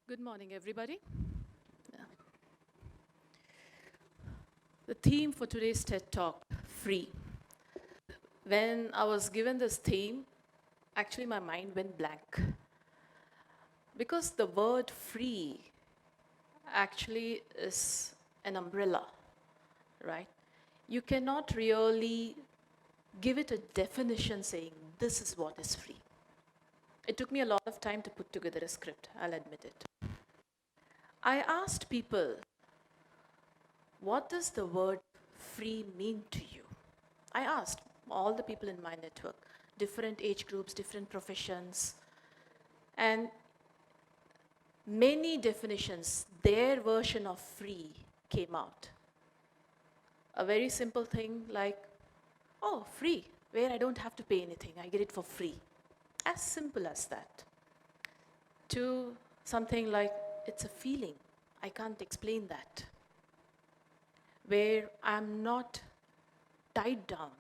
Good morning, everybody. Yeah. The theme for today's TED Talk, free. When I was given this theme, actually my mind went blank because the word free actually is an umbrella, right? You cannot really give it a definition saying this is what is free. It took me a lot of time to put together a script, I'll admit it. I asked people, what does the word free mean to you? I asked all the people in my network, different age groups, different professions, and many definitions, their version of free came out. A very simple thing like, oh, free, where I don't have to pay anything, I get it for free. As simple as that. To something like, it's a feeling, I can't explain that. Where I'm not tied down,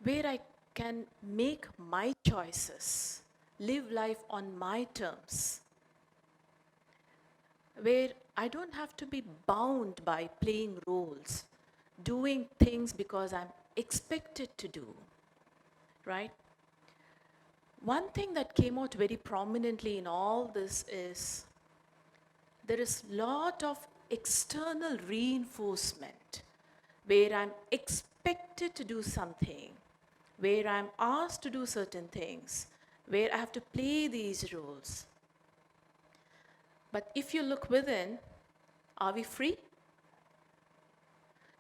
where I can make my choices, live life on my terms, where I don't have to be bound by playing roles, doing things because I'm expected to do, right? One thing that came out very prominently in all this is there is a lot of external reinforcement where I'm expected to do something, where I'm asked to do certain things, where I have to play these roles. But if you look within, are we free?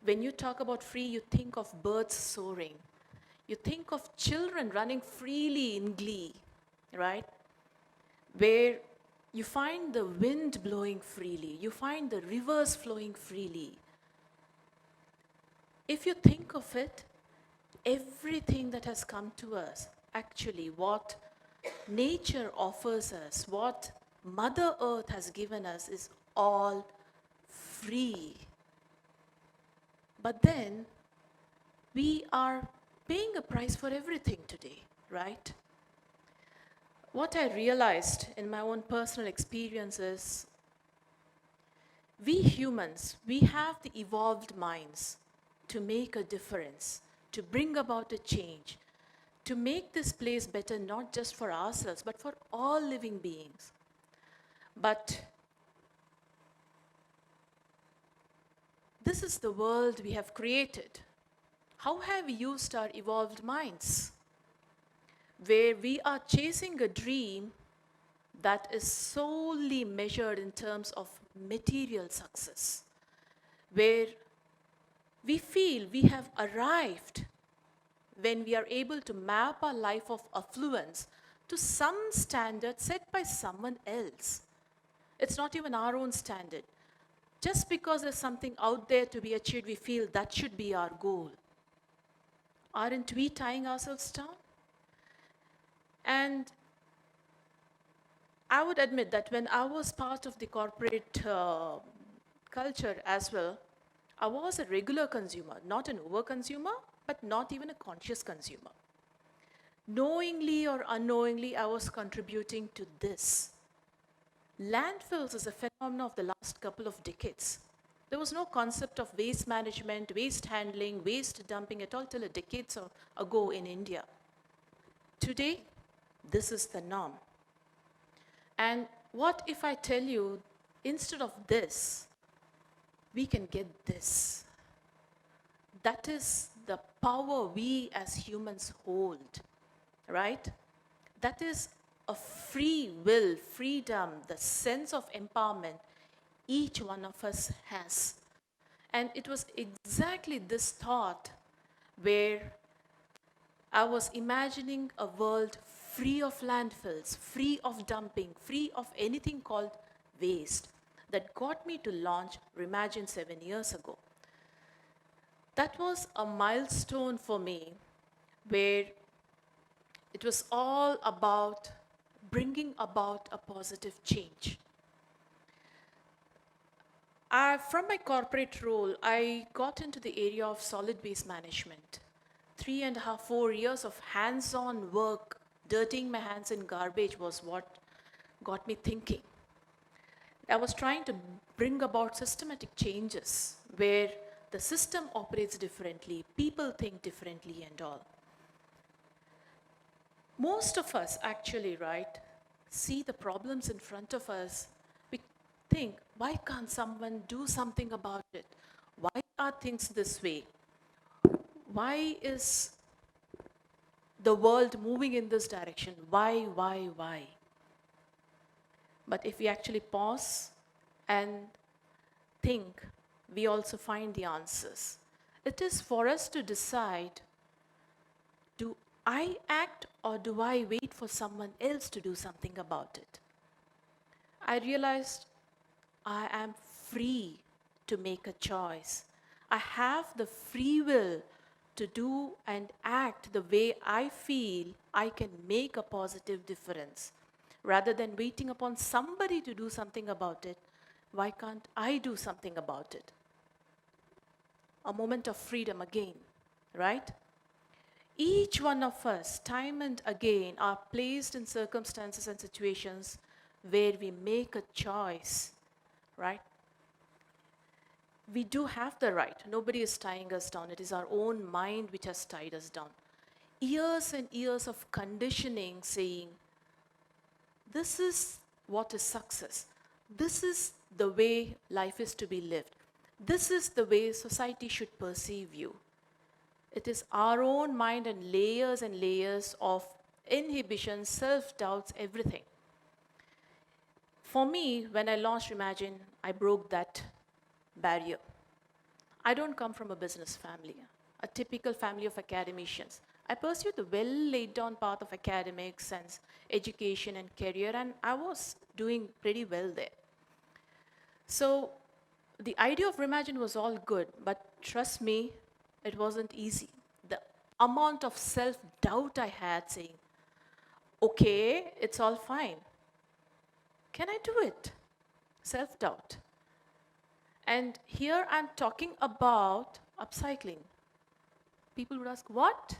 When you talk about free, you think of birds soaring. You think of children running freely in glee, right? Where you find the wind blowing freely, you find the rivers flowing freely. If you think of it, everything that has come to us, actually what nature offers us, what Mother Earth has given us is all free. But then we are paying a price for everything today, right? What I realized in my own personal experiences, we humans, we have the evolved minds to make a difference, to bring about a change, to make this place better not just for ourselves, but for all living beings. But this is the world we have created. How have we used our evolved minds? Where we are chasing a dream that is solely measured in terms of material success, where we feel we have arrived when we are able to map our life of affluence to some standard set by someone else. It's not even our own standard. Just because there's something out there to be achieved, we feel that should be our goal. Aren't we tying ourselves down? And I would admit that when I was part of the corporate culture as well, I was a regular consumer, not an over consumer, but not even a conscious consumer. Knowingly or unknowingly, I was contributing to this. Landfills is a phenomenon of the last couple of decades. There was no concept of waste management, waste handling, waste dumping at all till a decade ago in India. Today, this is the norm. And what if I tell you, instead of this, we can get this? That is the power we as humans hold, right? That is a free will, freedom, the sense of empowerment each one of us has. And it was exactly this thought where I was imagining a world free of landfills, free of dumping, free of anything called waste that got me to launch Rimagined 7 years ago. That was a milestone for me where it was all about bringing about a positive change. From my corporate role, I got into the area of solid waste management. 3.5, 4 years of hands-on work, dirtying my hands in garbage was what got me thinking. I was trying to bring about systematic changes where the system operates differently, people think differently, and all. Most of us actually, right, see the problems in front of us. We think, why can't someone do something about it? Why are things this way? Why is the world moving in this direction? Why? But if we actually pause and think, we also find the answers. It is for us to decide, do I act or do I wait for someone else to do something about it? I realized I am free to make a choice. I have the free will to do and act the way I feel I can make a positive difference. Rather than waiting upon somebody to do something about it, why can't I do something about it? A moment of freedom again, right? Each one of us, time and again, are placed in circumstances and situations where we make a choice, right? We do have the right. Nobody is tying us down. It is our own mind which has tied us down. Years and years of conditioning saying, this is what is success. This is the way life is to be lived. This is the way society should perceive you. It is our own mind and layers of inhibitions, self-doubts, everything. For me, when I launched Reimagine, I broke that barrier. I don't come from a business family, a typical family of academicians. I pursued the well laid down path of academics and education and career, and I was doing pretty well there. So the idea of Reimagine was all good, but trust me, it wasn't easy. The amount of self-doubt I had saying, okay, it's all fine. Can I do it? Self-doubt. And here I'm talking about upcycling. People would ask, what?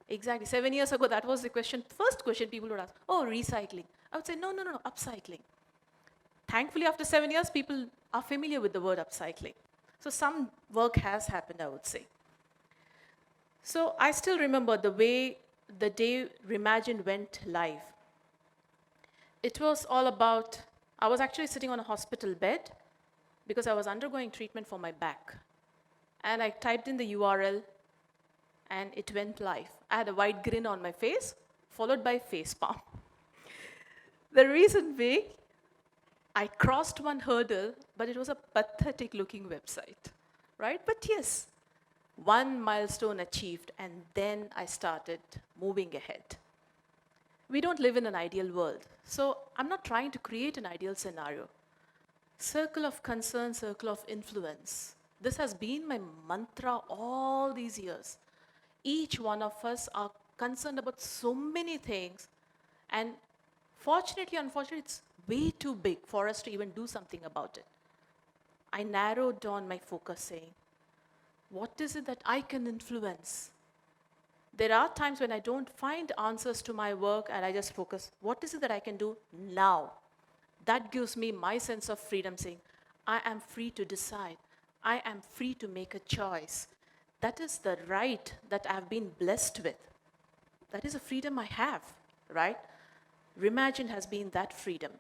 Exactly. 7 years ago, that was the question. First question people would ask, oh, recycling. I would say, no, upcycling. Thankfully, after 7 years, people are familiar with the word upcycling. So some work has happened, I would say. So I still remember the day Reimagined went live. It was all about, I was actually sitting on a hospital bed because I was undergoing treatment for my back. And I typed in the URL and it went live. I had a wide grin on my face, followed by facepalm. The reason being, I crossed one hurdle, but it was a pathetic looking website, right? But yes, one milestone achieved, and then I started moving ahead. We don't live in an ideal world, so I'm not trying to create an ideal scenario. Circle of concern, circle of influence. This has been my mantra all these years. Each one of us are concerned about so many things, and fortunately, unfortunately, it's way too big for us to even do something about it. I narrowed down my focus saying, what is it that I can influence? There are times when I don't find answers to my work and I just focus, what is it that I can do now? That gives me my sense of freedom saying, I am free to decide. I am free to make a choice. That is the right that I've been blessed with. That is a freedom I have, right? Reimagine has been that freedom.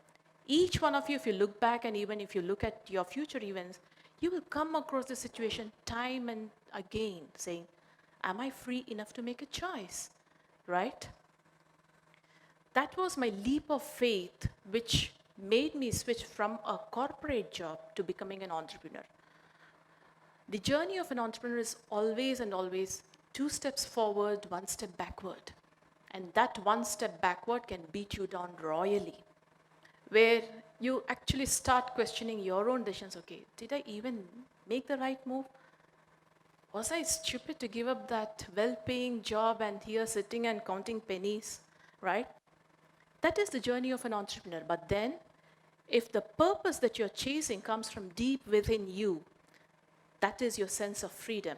Each one of you, if you look back and even if you look at your future events, you will come across the situation time and again saying, am I free enough to make a choice, right? That was my leap of faith, which made me switch from a corporate job to becoming an entrepreneur. The journey of an entrepreneur is always and always 2 steps forward, 1 step backward. And that 1 step backward can beat you down royally, where you actually start questioning your own decisions. Okay, did I even make the right move? Was I stupid to give up that well-paying job and here sitting and counting pennies, right? That is the journey of an entrepreneur. But then, if the purpose that you're chasing comes from deep within you, that is your sense of freedom.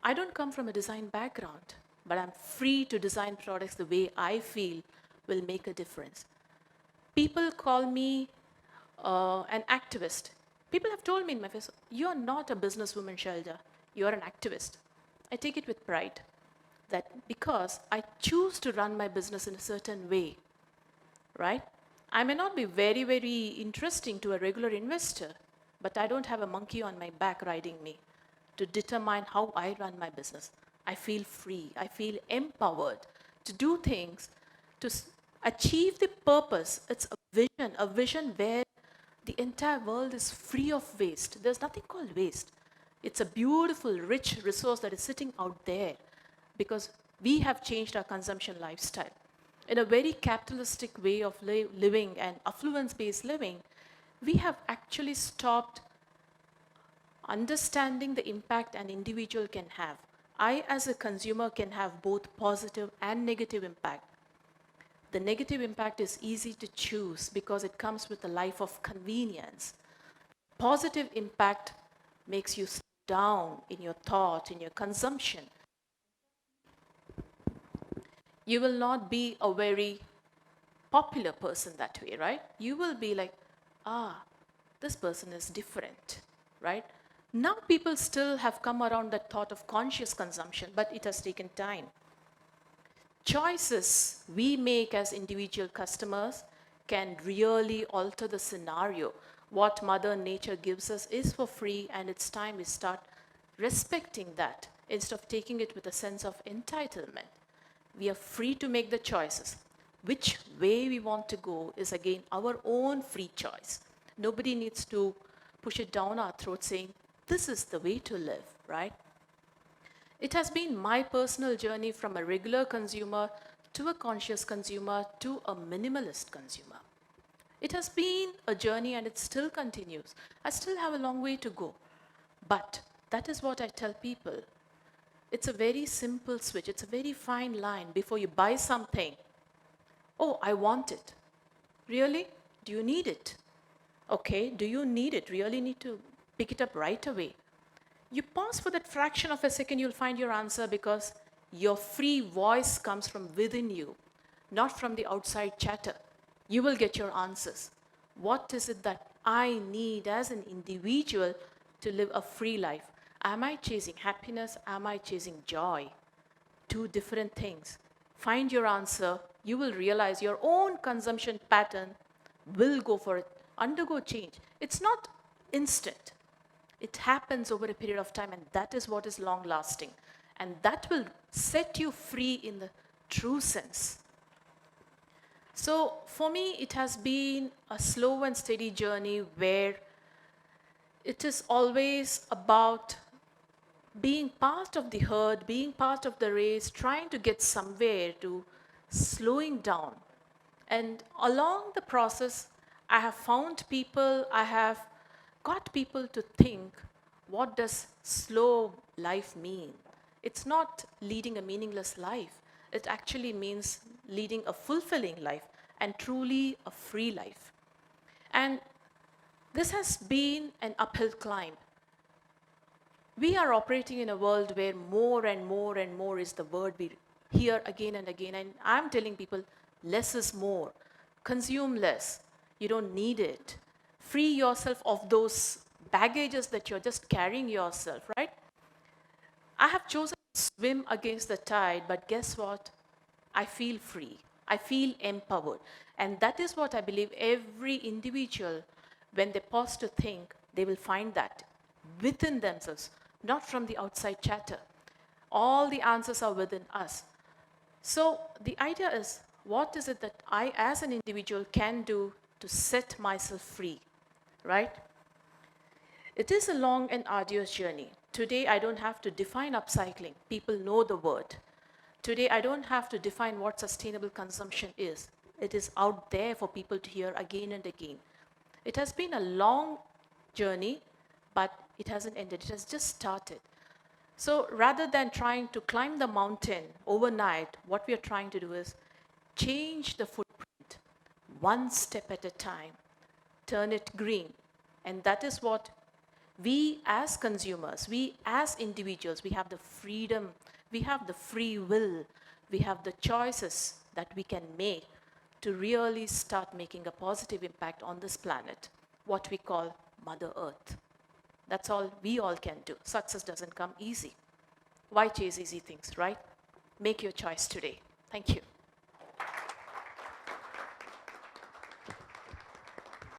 I don't come from a design background, but I'm free to design products the way I feel will make a difference. People call me an activist. People have told me in my face, "You're not a businesswoman, Shailaja. You're an activist." I take it with pride that because I choose to run my business in a certain way, right? I may not be very, very interesting to a regular investor, but I don't have a monkey on my back riding me to determine how I run my business. I feel free. I feel empowered to do things, to achieve the purpose. It's a vision where the entire world is free of waste. There's nothing called waste. It's a beautiful, rich resource that is sitting out there because we have changed our consumption lifestyle. In a very capitalistic way of living and affluence-based living, we have actually stopped understanding the impact an individual can have. I, as a consumer, can have both positive and negative impact. The negative impact is easy to choose because it comes with a life of convenience. Positive impact makes you slow down in your thought, in your consumption. You will not be a very popular person that way, right? You will be like, this person is different, right? Now people still have come around that thought of conscious consumption, but it has taken time. Choices we make as individual customers can really alter the scenario. What Mother Nature gives us is for free, and it's time we start respecting that instead of taking it with a sense of entitlement. We are free to make the choices. Which way we want to go is again our own free choice. Nobody needs to push it down our throat saying, this is the way to live, right? It has been my personal journey from a regular consumer to a conscious consumer to a minimalist consumer. It has been a journey and it still continues. I still have a long way to go. But that is what I tell people. It's a very simple switch. It's a very fine line before you buy something. Oh, I want it. Really? Do you need it? Okay, do you need it? Really need to pick it up right away. You pause for that fraction of a second, you'll find your answer because your free voice comes from within you, not from the outside chatter. You will get your answers. What is it that I need as an individual to live a free life? Am I chasing happiness? Am I chasing joy? Two different things. Find your answer. You will realize your own consumption pattern will go for it, undergo change. It's not instant. It happens over a period of time, and that is what is long lasting. And that will set you free in the true sense. So for me, it has been a slow and steady journey where it is always about being part of the herd, being part of the race, trying to get somewhere to slowing down. And along the process, I have found people, I have got people to think, what does slow life mean? It's not leading a meaningless life. It actually means leading a fulfilling life and truly a free life. And this has been an uphill climb. We are operating in a world where more and more and more is the word we hear again and again. And I'm telling people, less is more. Consume less. You don't need it. Free yourself of those baggages that you're just carrying yourself, right? I have chosen to swim against the tide, but guess what? I feel free. I feel empowered. And that is what I believe every individual, when they pause to think, they will find that within themselves, not from the outside chatter. All the answers are within us. So the idea is, what is it that I as an individual can do to set myself free, right? It is a long and arduous journey. Today, I don't have to define upcycling. People know the word. Today, I don't have to define what sustainable consumption is. It is out there for people to hear again and again. It has been a long journey, but it hasn't ended. It has just started. So rather than trying to climb the mountain overnight, what we are trying to do is change the footprint one step at a time, turn it green. And that is what we as consumers, we as individuals, we have the freedom, we have the free will, we have the choices that we can make to really start making a positive impact on this planet. what we call Mother Earth. That's all we all can do. Success doesn't come easy. Why chase easy things, right? Make your choice today. Thank you.